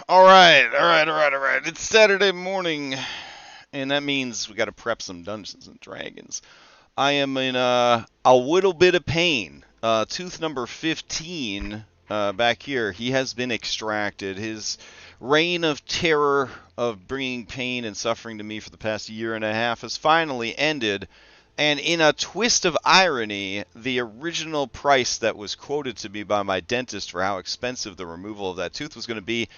All right. It's Saturday morning, and that means we got to prep some Dungeons and Dragons. I am in a little bit of pain. Tooth number 15 back here, he has been extracted. His reign of terror of bringing pain and suffering to me for the past year and a half has finally ended. And in a twist of irony, the original price that was quoted to me by my dentist for how expensive the removal of that tooth was going to be,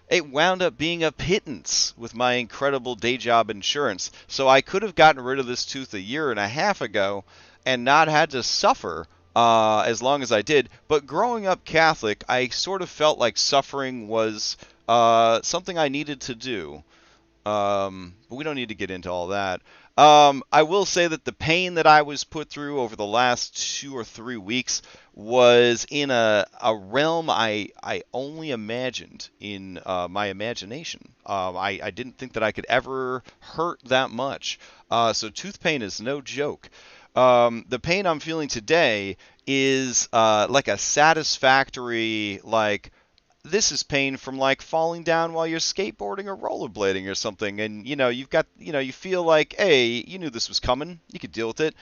it wound up being a pittance with my incredible day job insurance. So I could have gotten rid of this tooth a year and a half ago and not had to suffer as long as I did. But growing up Catholic, I sort of felt like suffering was something I needed to do. But we don't need to get into all that. I will say that the pain that I was put through over the last 2 or 3 weeks was in a realm I only imagined in my imagination. I didn't think that I could ever hurt that much. So tooth pain is no joke. The pain I'm feeling today is like a satisfactory, like, this is pain from like falling down while you're skateboarding or rollerblading or something, and you've got, you feel like, hey, you knew this was coming, you could deal with it.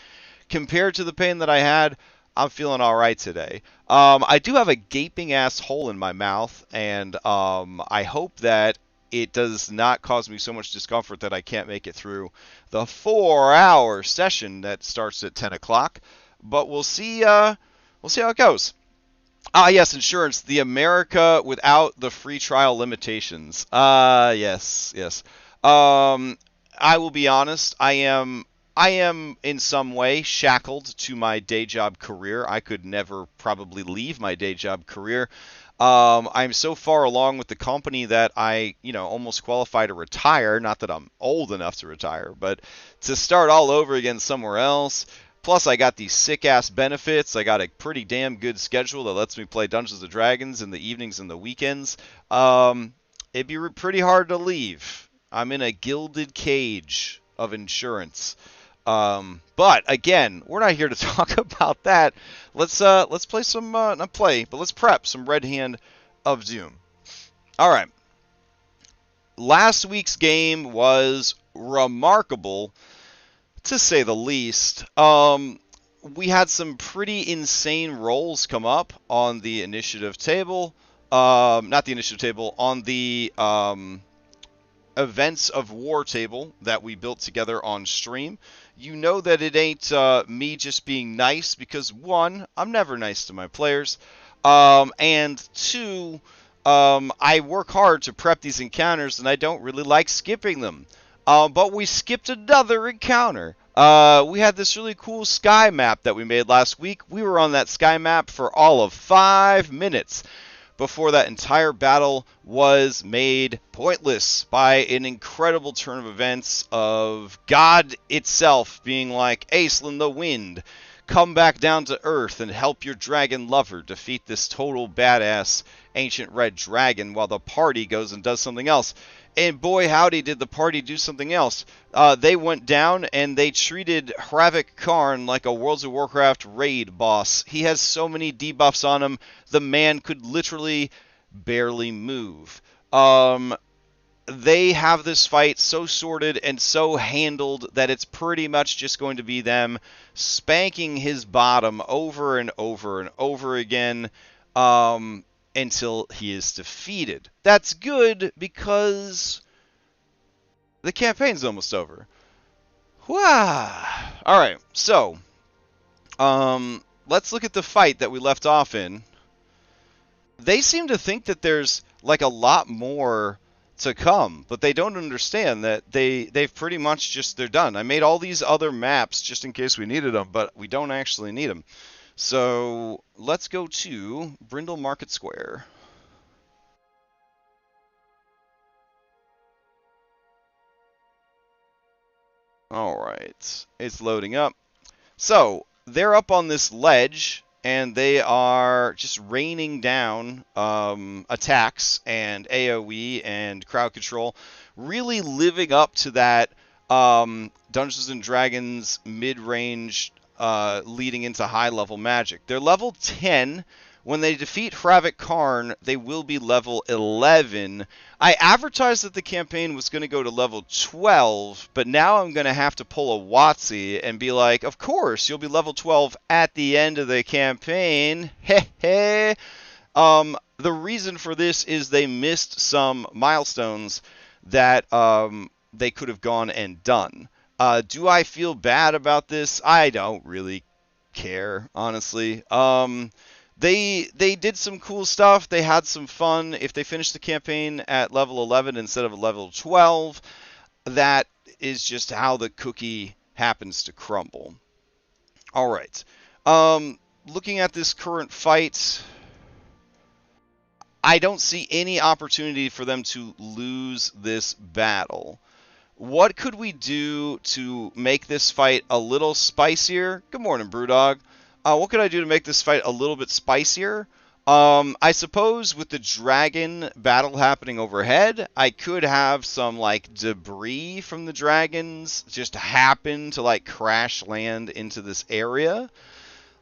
Compared to the pain that I had, I'm feeling all right today. I do have a gaping ass hole in my mouth, and I hope that it does not cause me so much discomfort that I can't make it through the 4-hour session that starts at 10 o'clock. But we'll see. We'll see how it goes. Yes, insurance. The America without the free trial limitations. Yes. I will be honest. I am in some way shackled to my day job career. I could never probably leave my day job career. I'm so far along with the company that I, almost qualify to retire. Not that I'm old enough to retire, but to start all over again somewhere else. Plus, I got these sick-ass benefits. I got a pretty damn good schedule that lets me play Dungeons & Dragons in the evenings and the weekends. It'd be pretty hard to leave. I'm in a gilded cage of insurance. But again, we're not here to talk about that. Let's play some not play, but let's prep some Red Hand of Doom. All right. Last week's game was remarkable, to say the least. We had some pretty insane rolls come up on the initiative table. Not the initiative table, on the events of war table that we built together on stream. You know that it ain't me just being nice, because one, I'm never nice to my players, and two, I work hard to prep these encounters, and I don't really like skipping them. But we skipped another encounter. We had this really cool sky map that we made last week. We were on that sky map for all of 5 minutes before that entire battle was made pointless by an incredible turn of events of God itself being like, Acelin the Wind, come back down to Earth and help your dragon lover defeat this total badass ancient red dragon, while the party goes and does something else. And boy, howdy, did the party do something else. They went down and they treated Hravik Karn like a World of Warcraft raid boss. He has so many debuffs on him, the man could literally barely move. They have this fight so sorted and so handled that it's pretty much just going to be them spanking his bottom over and over and over again. Until he is defeated. That's good, because the campaign's almost over. Alright, so let's look at the fight that we left off in. They seem to think that there's like a lot more to come, but they don't understand that they've pretty much just, they're done. I made all these other maps just in case we needed them, but we don't actually need them. So let's go to Brindle Market Square. Alright, it's loading up. So they're up on this ledge, and they are just raining down attacks and AoE and crowd control, really living up to that Dungeons and Dragons mid-range leading into high-level magic. They're level 10, When they defeat Hravik Karn, they will be level 11. I advertised that the campaign was going to go to level 12, but now I'm going to have to pull a Watsy and be like, of course, you'll be level 12 at the end of the campaign. Heh heh. The reason for this is they missed some milestones that they could have gone and done. Do I feel bad about this? I don't really care, honestly. They did some cool stuff. They had some fun. If they finish the campaign at level 11 instead of level 12, that is just how the cookie happens to crumble. All right. Looking at this current fight, I don't see any opportunity for them to lose this battle. What could we do to make this fight a little spicier? Good morning, Brewdog. What could I do to make this fight a little bit spicier? I suppose with the dragon battle happening overhead, I could have some like debris from the dragons just happen to like crash land into this area.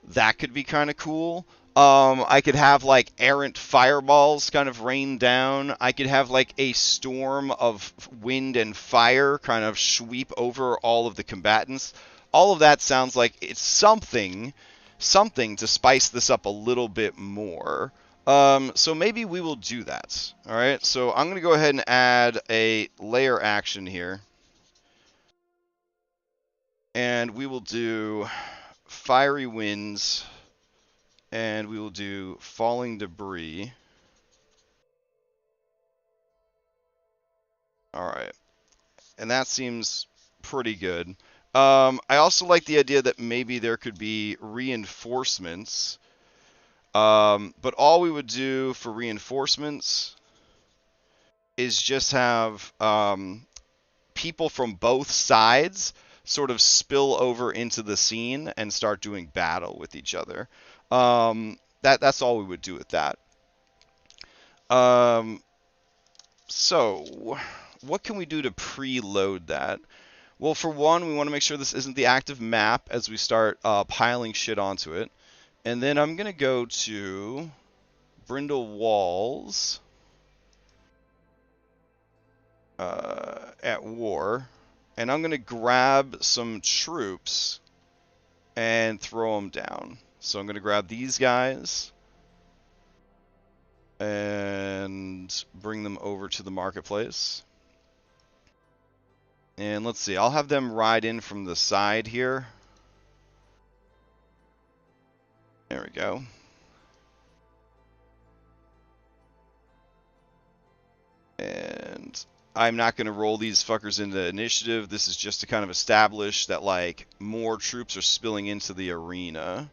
That could be kind of cool. I could have like errant fireballs kind of rain down. I could have like a storm of wind and fire kind of sweep over all of the combatants. All of that sounds like it's something to spice this up a little bit more. So maybe we will do that. All right. So I'm going to go ahead and add a layer action here. And we will do fiery winds. And we will do falling debris. Alright. And that seems pretty good. I also like the idea that maybe there could be reinforcements. But all we would do for reinforcements is just have people from both sides sort of spill over into the scene and start doing battle with each other. That's all we would do with that. So, what can we do to preload that? Well, for one, we want to make sure this isn't the active map as we start piling shit onto it. And then I'm going to go to Brindle Walls at war. And I'm going to grab some troops and throw them down. So I'm going to grab these guys and bring them over to the marketplace. And let's see, I'll have them ride in from the side here. There we go. And I'm not going to roll these fuckers into initiative. This is just to kind of establish that, like, more troops are spilling into the arena.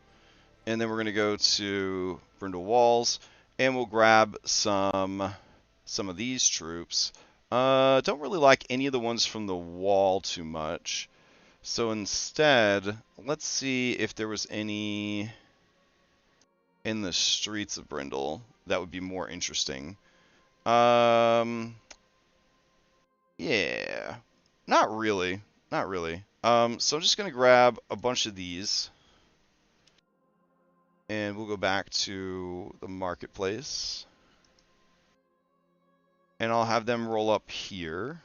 And then we're going to go to Brindle Walls, and we'll grab some of these troops. Don't really like any of the ones from the wall too much. So instead, let's see if there was any in the streets of Brindle that would be more interesting. Yeah. Not really. Not really. So I'm just going to grab a bunch of these. And we'll go back to the marketplace. And I'll have them roll up here.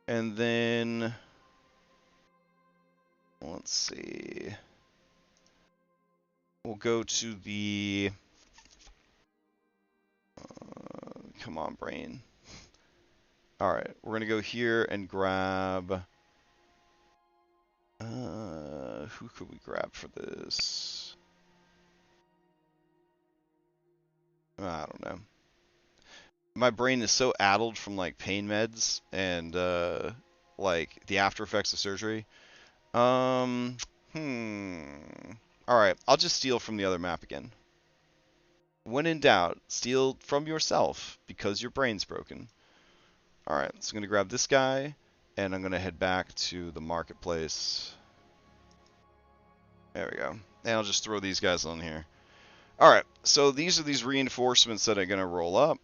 And then, let's see. We'll go to the, come on, brain. All right, we're going to go here and grab, who could we grab for this? I don't know. My brain is so addled from like pain meds and like the after effects of surgery. All right, I'll just steal from the other map again. When in doubt, steal from yourself because your brain's broken. All right, so I'm going to grab this guy and I'm going to head back to the marketplace. There we go. And I'll just throw these guys on here. All right, so these are these reinforcements that are going to roll up.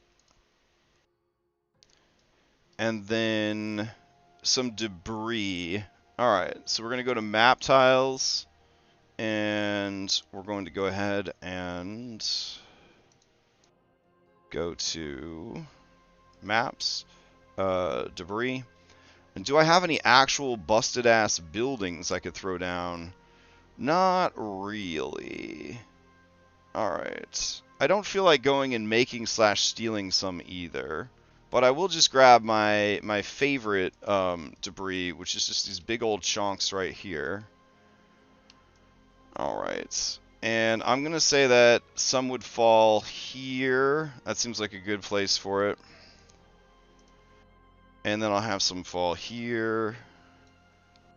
And then some debris. All right, so we're going to go to map tiles. And we're going to go ahead and go to maps, debris. And do I have any actual busted ass buildings I could throw down? Not really. Alright. I don't feel like going and making / stealing some either. But I will just grab my favorite debris, which is just these big old chunks right here. Alright. And I'm going to say that some would fall here. That seems like a good place for it. And then I'll have some fall here.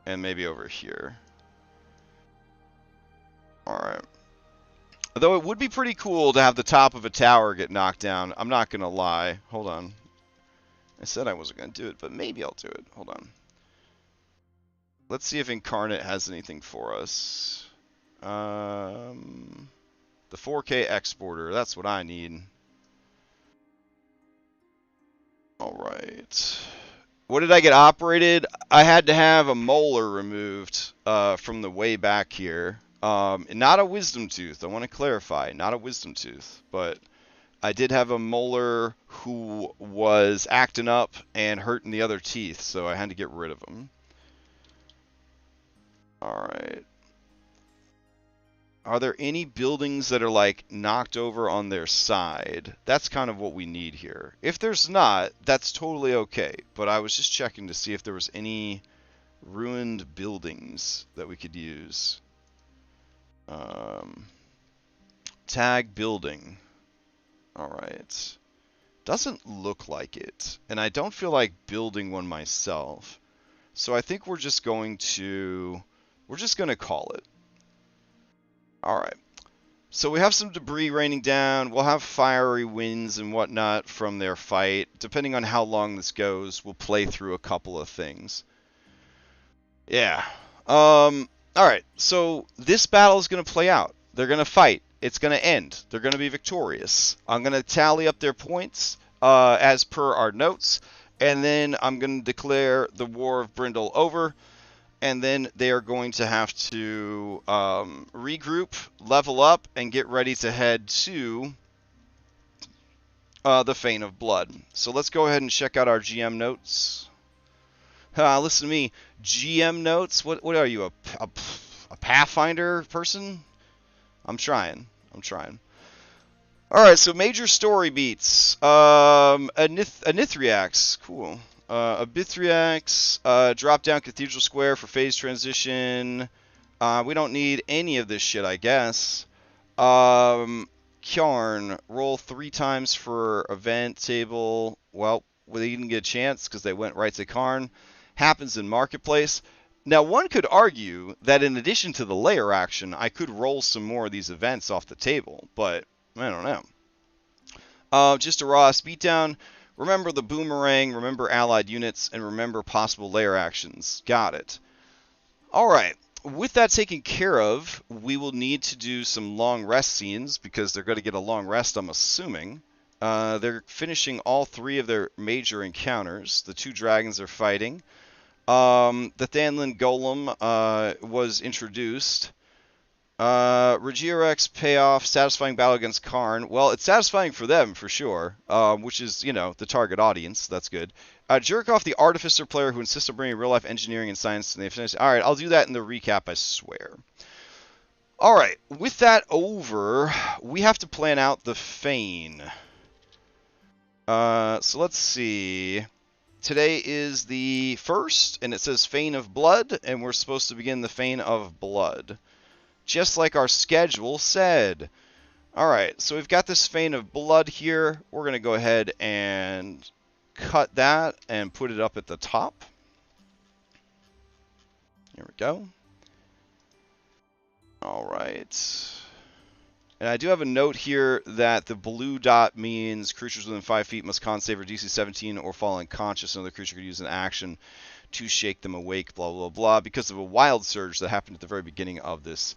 And maybe over here. Alright. Though it would be pretty cool to have the top of a tower get knocked down. I'm not going to lie. Hold on. I said I wasn't going to do it, but maybe I'll do it. Hold on. Let's see if Incarnate has anything for us. The 4K exporter. That's what I need. Alright. What did I get operated? I had to have a molar removed from the way back here. Not a wisdom tooth. I want to clarify. Not a wisdom tooth. But I did have a molar who was acting up and hurting the other teeth. So I had to get rid of him. Alright. Are there any buildings that are like knocked over on their side? That's kind of what we need here. If there's not, that's totally okay. But I was just checking to see if there was any ruined buildings that we could use. Tag building. Alright. Doesn't look like it. And I don't feel like building one myself. So I think we're just going to call it. Alright. So we have some debris raining down. We'll have fiery winds and whatnot from their fight. Depending on how long this goes, we'll play through a couple of things. Yeah. Alright. So this battle is going to play out. They're going to fight. It's going to end. They're going to be victorious. I'm going to tally up their points as per our notes. And then I'm going to declare the War of Brindle over. And then they are going to have to regroup, level up, and get ready to head to the Fane of Blood. So let's go ahead and check out our GM notes. Listen to me. GM notes? What are you, a Pathfinder person? I'm trying. Alright, so major story beats. Anithriax. Cool. Abithriax, drop down Cathedral Square for phase transition. We don't need any of this shit, I guess. Kjarn, roll 3 times for event table. Well, they didn't get a chance because they went right to Karn. Happens in Marketplace. Now, one could argue that in addition to the layer action, I could roll some more of these events off the table, but I don't know. Just a raw beatdown. Remember the boomerang, remember allied units, and remember possible layer actions. Got it. Alright, with that taken care of, we will need to do some long rest scenes, because they're going to get a long rest, I'm assuming. They're finishing all 3 of their major encounters. The 2 dragons are fighting. The Thanlin Golem was introduced. Regirex payoff, satisfying battle against Karn. Well, it's satisfying for them, for sure, which is, you know, the target audience. That's good. Jerkoff, the artificer player who insists on bringing real-life engineering and science to the Infinity. Alright, I'll do that in the recap, I swear. Alright, with that over, we have to plan out the Fane. So let's see. Today is the 1st, and it says Fane of Blood, and we're supposed to begin the Fane of Blood. Just like our schedule said. Alright, so we've got this Fane of Blood here. We're going to go ahead and cut that and put it up at the top. Here we go. Alright. And I do have a note here that the blue dot means creatures within 5 feet must con save or DC 17 or fall unconscious. Another creature could use an action to shake them awake, blah, blah, blah, because of a wild surge that happened at the very beginning of this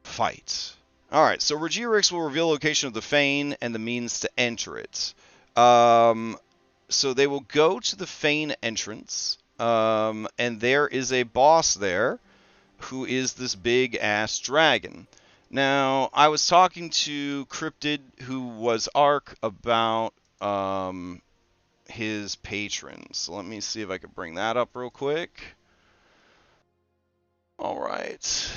fight. Alright, so Regirex will reveal the location of the Fane and the means to enter it. So they will go to the Fane entrance, and there is a boss there. who is this big ass dragon. Now, I was talking to Cryptid, who was Ark, about his patron. So let me see if I can bring that up real quick. All right.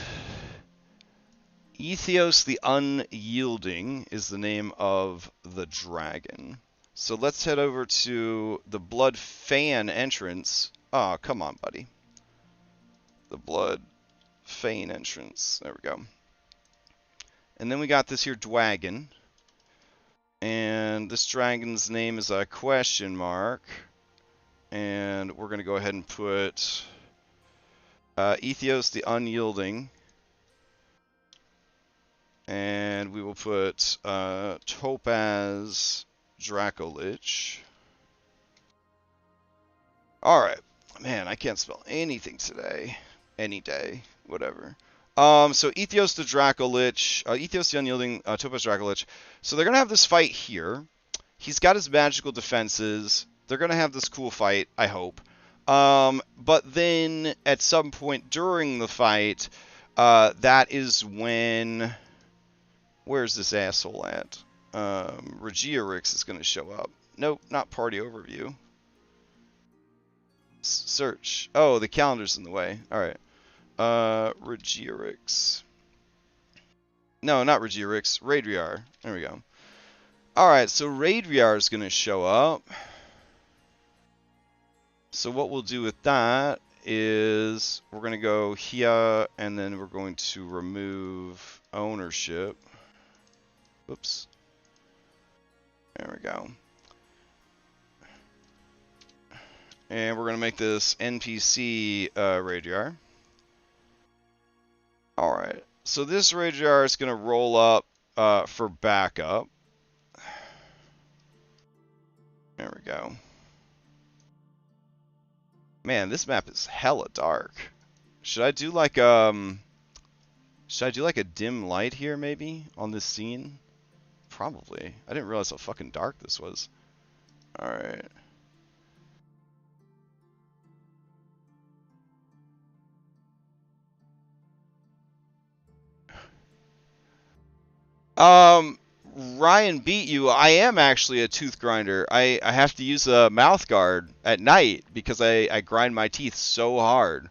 Ethios the Unyielding is the name of the dragon. So let's head over to the Blood Fan entrance. Oh, come on, buddy. The Blood Fan entrance. There we go. And then we got this here dragon. And this dragon's name is a question mark. And we're going to go ahead and put Ethios the Unyielding. And we will put Topaz Dracolich. Alright. Man, I can't spell anything today. Any day. Whatever. So Ethios the Dracolich, Ethios the Unyielding, Topaz Dracolich. So they're going to have this fight here. He's got his magical defenses. They're going to have this cool fight, I hope. But then, at some point during the fight, that is when... Where's this asshole at? Regiorix is going to show up. Nope, not party overview. Search. Oh, the calendar's in the way. Alright. Regiorix. No, not Regiorix. Raidriar. There we go. Alright, so Raidriar is going to show up. So what we'll do with that is we're going to go here, and then we're going to remove ownership. Whoops. There we go. And we're going to make this NPC Raidriar. Alright. So this Raidriar is going to roll up for backup. There we go. Man, this map is hella dark. Should I do like a dim light here maybe on this scene? Probably. I didn't realize how fucking dark this was. Alright. Ryan beat you. I am actually a tooth grinder. I have to use a mouth guard at night because I grind my teeth so hard.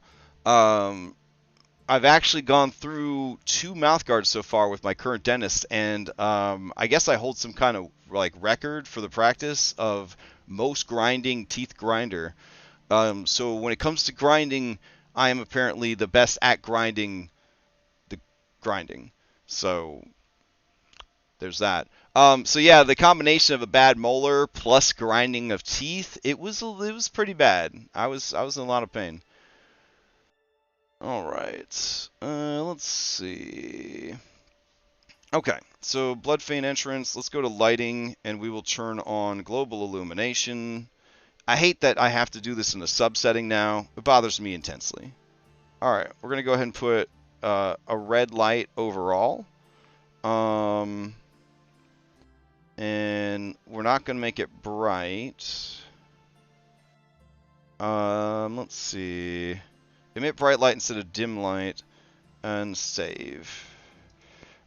I've actually gone through 2 mouth guards so far with my current dentist, and I guess I hold some kind of like record for the practice of most grinding teeth grinder. So when it comes to grinding, I am apparently the best at grinding the grinding. So there's that. So yeah, the combination of a bad molar plus grinding of teeth, it was pretty bad. I was in a lot of pain. All right. Let's see. Okay, so Bloodfane entrance. Let's go to lighting, and we will turn on global illumination. I hate that I have to do this in a subsetting now. It bothers me intensely. All right, we're gonna go ahead and put a red light overall. And we're not gonna make it bright. Let's see. Emit bright light instead of dim light, and save.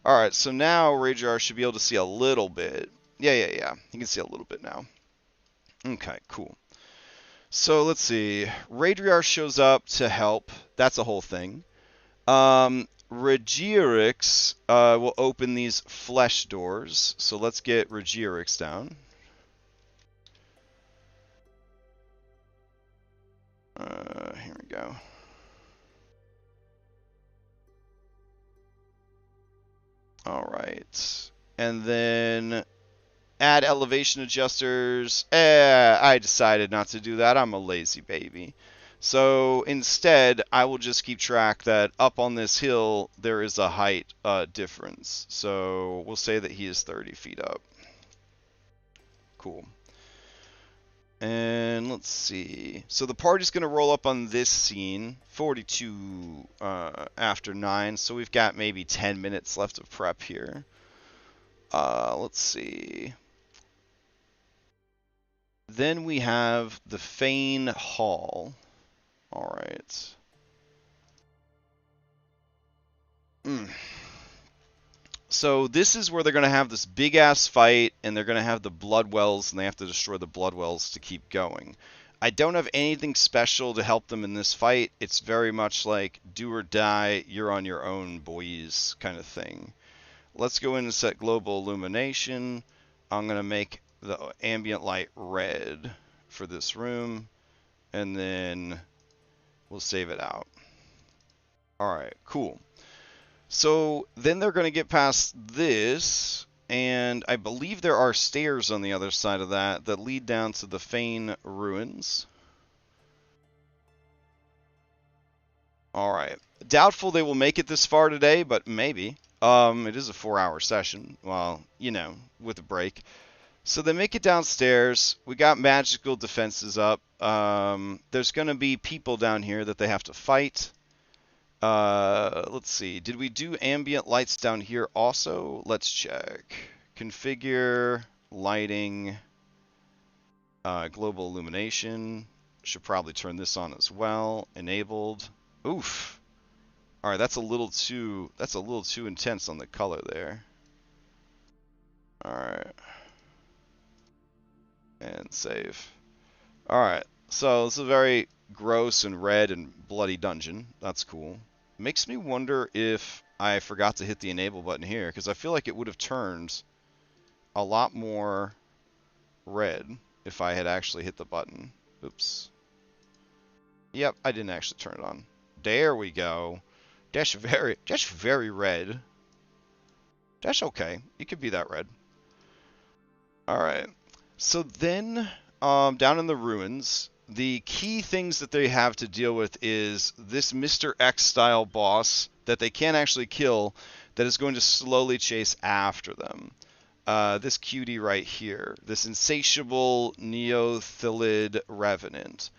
Alright, so now Raidriar should be able to see a little bit. Yeah. He can see a little bit now. Okay, cool. So let's see. Raidriar shows up to help. That's a whole thing. Regiorix will open these flesh doors. So let's get Regiorix down. Here we go. Alright. And then add elevation adjusters. I decided not to do that. I'm a lazy baby. So instead, I will just keep track that up on this hill, there is a height difference. So we'll say that he is 30 feet up. Cool. And let's see. So the party's going to roll up on this scene, 42 after 9. So we've got maybe 10 minutes left of prep here. Let's see. Then we have the Fane Hall. Alright. Mm. So this is where they're going to have this big ass fight, and they're going to have the blood wells, and they have to destroy the blood wells to keep going. I don't have anything special to help them in this fight. It's very much like do or die, you're on your own, boys, kind of thing. Let's go in and set global illumination. I'm going to make the ambient light red for this room, and then we'll save it out. All right, cool. So then they're going to get past this, and I believe there are stairs on the other side of that that lead down to the Fane ruins. All right. Doubtful they will make it this far today, but maybe. It is a 4-hour session. Well, you know, with a break. So they make it downstairs. We got magical defenses up. There's going to be people down here that they have to fight. Let's see. Did we do ambient lights down here also? Let's check. Configure lighting, global illumination. Should probably turn this on as well. Enabled. Oof. All right, that's a little too intense on the color there. All right. And save. All right. So this is a very gross and red and bloody dungeon. That's cool. Makes me wonder if I forgot to hit the enable button here, because I feel like it would have turned a lot more red if I had actually hit the button. Oops. Yep, I didn't actually turn it on. There we go. That's very red. That's okay. It could be that red. Alright. So then, down in the ruins, the key things that they have to deal with is this Mr. X style boss that they can't actually kill, that is going to slowly chase after them. This cutie right here, this insatiable Neothylid Revenant.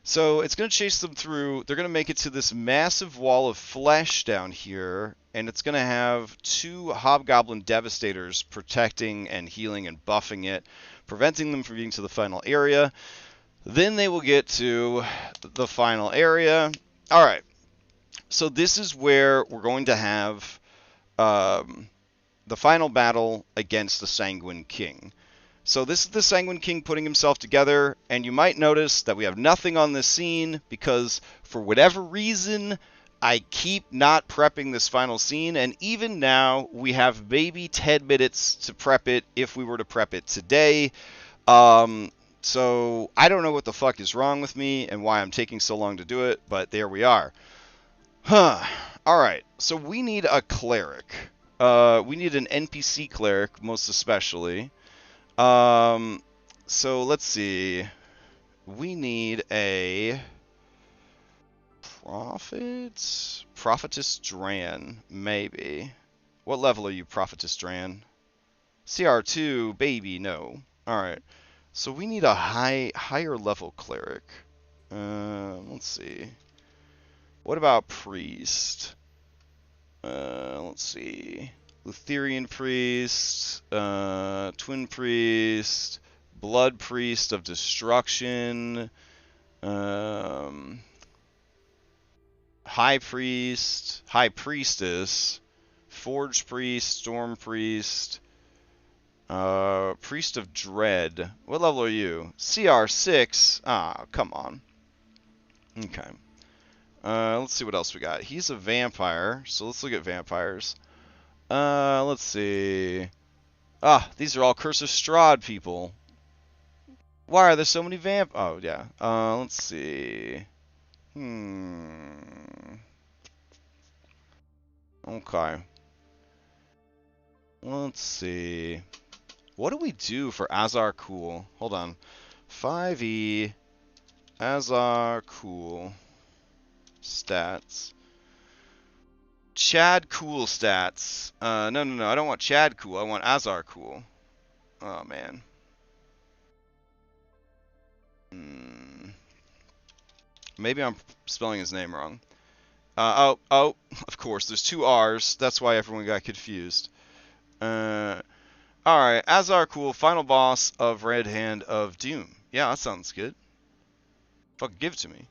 So it's going to chase them through. They're going to make it to this massive wall of flesh down here, and it's going to have 2 Hobgoblin Devastators protecting and healing and buffing it, preventing them from getting to the final area. Then they will get to the final area. All right. So this is where we're going to have the final battle against the Sanguine King. So this is the Sanguine King putting himself together, and you might notice that we have nothing on this scene because, for whatever reason, I keep not prepping this final scene, and even now, we have maybe 10 minutes to prep it if we were to prep it today. So I don't know what the fuck is wrong with me and why I'm taking so long to do it, but there we are. Alright, so we need a cleric. We need an NPC cleric, most especially. So let's see. We need a Prophetess Dran, maybe. What level are you, Prophetess Dran? CR2, baby, no. Alright. So we need a higher level cleric. Let's see. What about priest? Let's see. Lutherian priest, twin priest, blood priest of destruction, high priest, high priestess, forge priest, storm priest, priest of dread. What level are you? CR6. Ah, come on. Okay. Let's see what else we got. He's a vampire, so let's look at vampires. Let's see. Ah, these are all Curse of Strahd people. Why are there so many Oh, yeah. Let's see. Okay. Let's see. What do we do for Azar Cool? Hold on. 5e. Azar Cool. Stats. Chad Cool stats. No. I don't want Chad Cool. I want Azar Cool. Oh, man. Maybe I'm spelling his name wrong. Oh, of course. There's 2 R's. That's why everyone got confused. Alright. Azar Cool, final boss of Red Hand of Doom. Yeah, that sounds good. Fuck, give it to me.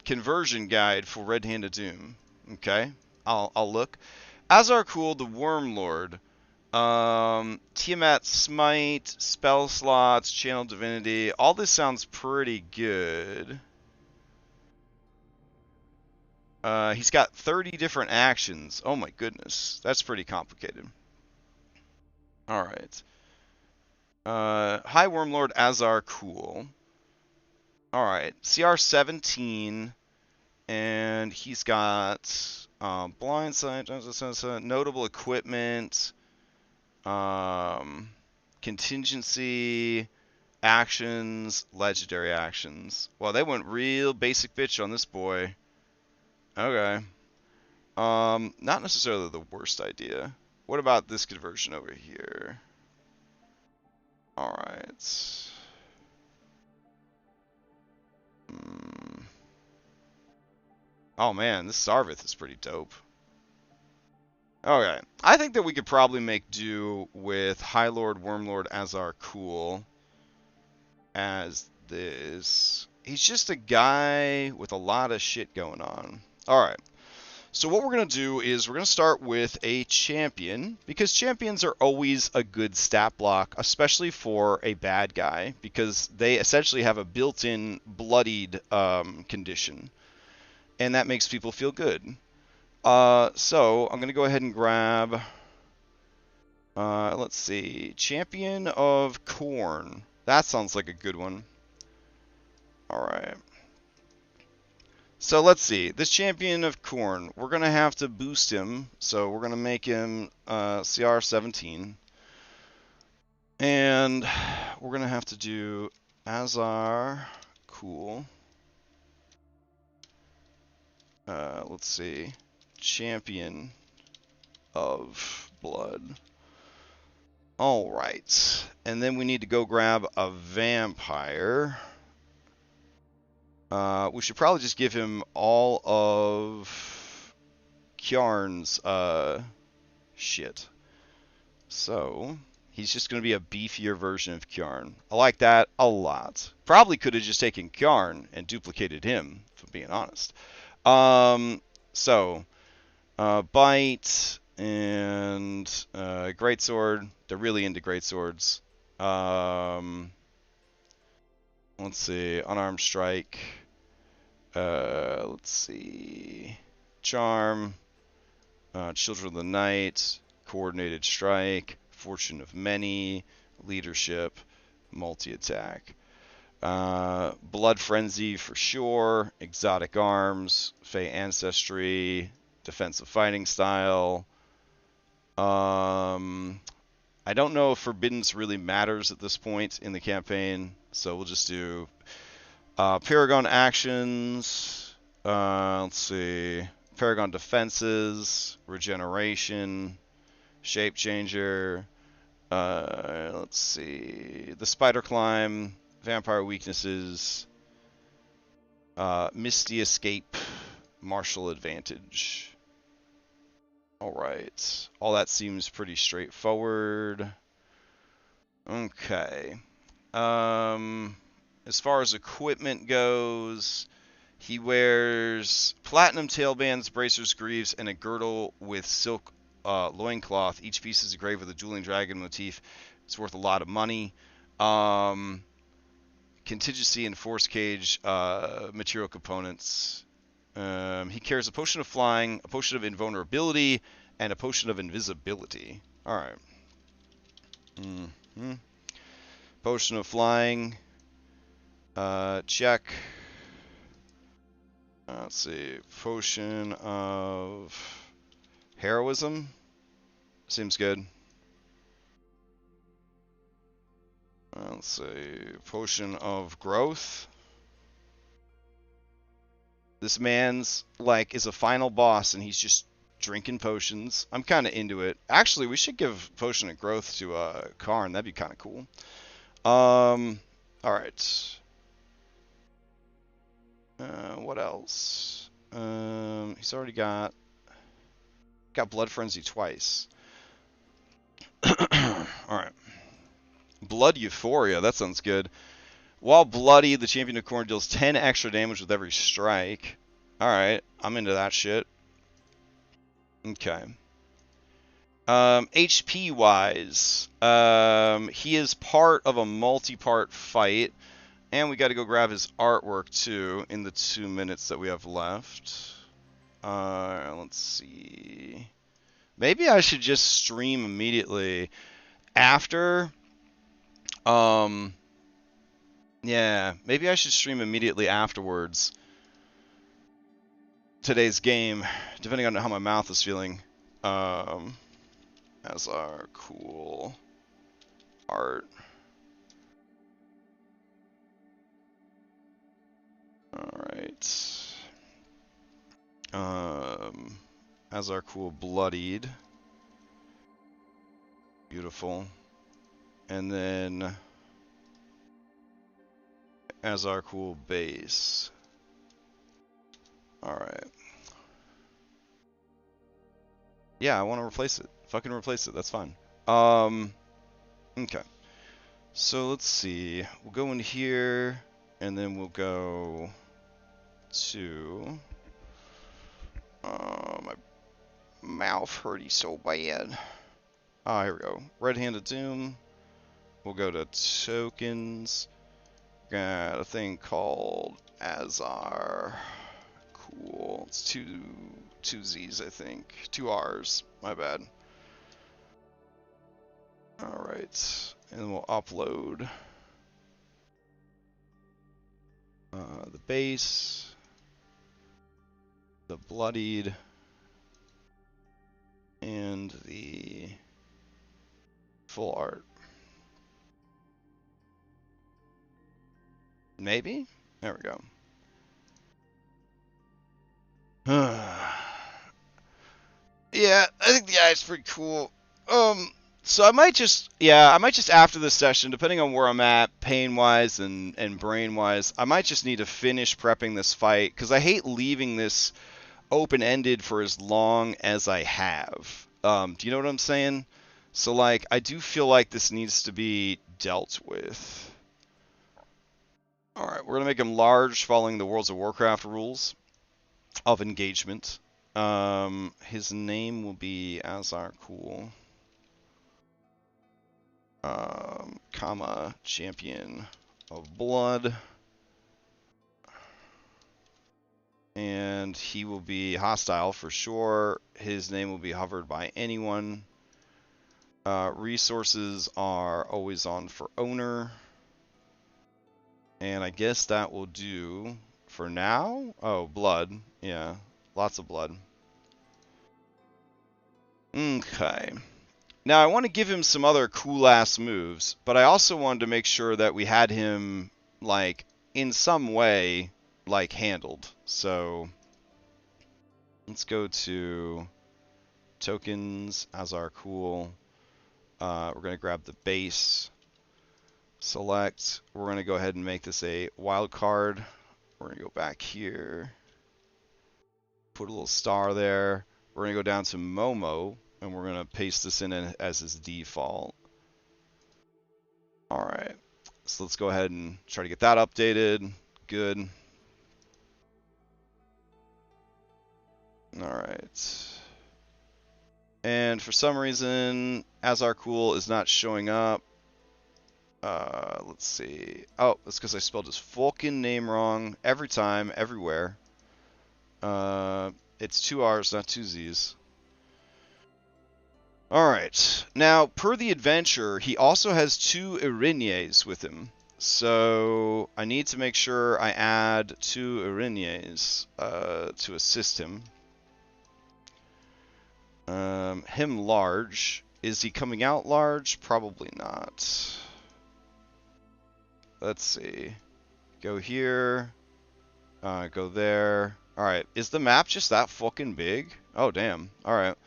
Conversion guide for Red Hand of Doom. Okay, I'll look. Azar Cool, the Wormlord. Tiamat Smite, spell slots, Channel Divinity. All this sounds pretty good. He's got 30 different actions. Oh my goodness, that's pretty complicated. All right. Hi Wormlord Azar Cool. All right, CR 17, and he's got blindside, notable equipment, contingency, actions, legendary actions. Well, they went real basic bitch on this boy. Okay. Not necessarily the worst idea. What about this conversion over here? All right. Oh man, this Sarvith is pretty dope. Okay, I think that we could probably make do with High Lord Wormlord Azar Cool as this. He's just a guy with a lot of shit going on. Alright, so what we're going to do is we're going to start with a champion, because champions are always a good stat block, especially for a bad guy, because they essentially have a built-in bloodied condition, and that makes people feel good. So I'm going to go ahead and grab, let's see, Champion of Corn. That sounds like a good one. Alright. So let's see, this Champion of Corn, we're going to have to boost him, so we're going to make him CR 17. And we're going to have to do Azar Cool. Let's see, Champion of Blood. Alright, and then we need to go grab a vampire. We should probably just give him all of Kjarn's shit. So, he's just going to be a beefier version of Kjarn. I like that a lot. Probably could have just taken Kjarn and duplicated him, if I'm being honest. Bite and Greatsword. They're really into Greatswords. Let's see, Unarmed Strike. Let's see, Charm, Children of the Night, Coordinated Strike, Fortune of Many, Leadership, Multi-Attack. Blood Frenzy for sure, Exotic Arms, Fey Ancestry, Defensive Fighting Style. I don't know if Forbiddance really matters at this point in the campaign, so we'll just do Paragon Actions. Let's see, Paragon Defenses, Regeneration, Shape Changer. Let's see, the Spider Climb, Vampire Weaknesses, Misty Escape, Martial Advantage. Alright, all that seems pretty straightforward. Okay. As far as equipment goes, he wears platinum tailbands, bracers, greaves, and a girdle with silk loincloth. Each piece is engraved with a dueling dragon motif. It's worth a lot of money. Contingency and force cage material components. He carries a potion of flying, a potion of invulnerability, and a potion of invisibility. Alright. Potion of flying. Check. Let's see. Potion of heroism. Seems good. Let's see. Potion of growth. This man's, like, is a final boss, and he's just drinking potions. I'm kind of into it. Actually, we should give Potion of Growth to Karn. That'd be kind of cool. Alright. What else? He's already got Blood Frenzy twice. Alright. Blood Euphoria. That sounds good. While bloody, the Champion of Corn deals 10 extra damage with every strike. Alright, I'm into that shit. Okay. HP wise, he is part of a multi-part fight, and we got to go grab his artwork too in the 2 minutes that we have left. Let's see. Maybe I should just stream immediately after. Yeah, maybe I should stream immediately afterwards today's game, depending on how my mouth is feeling. As our cool art. Alright. As our cool bloodied. Beautiful. And then as our cool base. Alright. Yeah, I want to replace it. Fucking replace it. That's fine. Okay. So let's see. We'll go in here, and then we'll go to... my mouth hurty so bad. Ah, here we go. Red-handed Doom. We'll go to tokens. Got a thing called Azar. Cool. It's two Z's, I think. 2 R's. My bad. Alright. And then we'll upload the base, the bloodied, and the full art. Maybe? There we go. Yeah, I think the eye's pretty cool. So I might just after this session, depending on where I'm at, pain-wise and brain-wise, I might just need to finish prepping this fight, because I hate leaving this open-ended for as long as I have. Do you know what I'm saying? So, like, I do feel like this needs to be dealt with. Alright, we're going to make him large, following the Worlds of Warcraft rules of engagement. His name will be Azar Cool. Champion of Blood. And he will be hostile for sure. His name will be hovered by anyone. Resources are always on for owner. And I guess that will do for now. Oh, blood. Yeah, lots of blood. Okay. Now, I want to give him some other cool-ass moves, but I also wanted to make sure that we had him, like, in some way, like, handled. So, let's go to tokens as our cool. We're going to grab the base. Select. We're going to go ahead and make this a wild card. We're going to go back here. Put a little star there. We're going to go down to Momo. And we're going to paste this in as his default. Alright. So let's go ahead and try to get that updated. Good. Alright. And for some reason, Azar Cool is not showing up. Let's see. Oh, that's because I spelled his fucking name wrong every time, everywhere. It's 2 R's, not 2 Z's. Alright, now, per the adventure, he also has 2 Irinyes with him. So, I need to make sure I add 2 Irinyes to assist him. Him large. Is he coming out large? Probably not. Let's see. Go here. Go there. Alright, is the map just that fucking big? Oh, damn. Alright.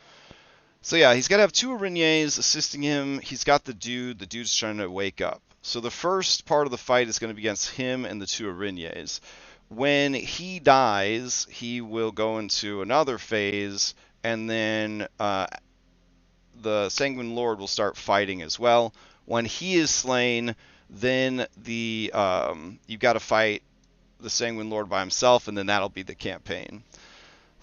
So yeah, he's got to have 2 Irinyes assisting him. He's got the dude. The dude's trying to wake up. So the first part of the fight is going to be against him and the 2 Irinyes. When he dies, he will go into another phase, and then the Sanguine Lord will start fighting as well. When he is slain, then you've got to fight the Sanguine Lord by himself, and then that'll be the campaign.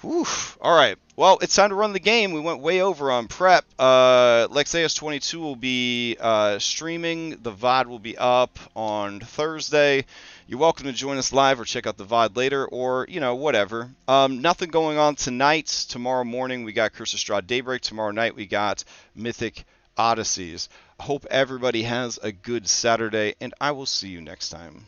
Whew. All right. Well, it's time to run the game. We went way over on prep. Lexaeus 22 will be streaming. The VOD will be up on Thursday. You're welcome to join us live or check out the VOD later, or whatever. Nothing going on tonight. Tomorrow morning we got Curse of Strahd Daybreak. Tomorrow night we got Mythic Odysseys. Hope everybody has a good Saturday, and I will see you next time.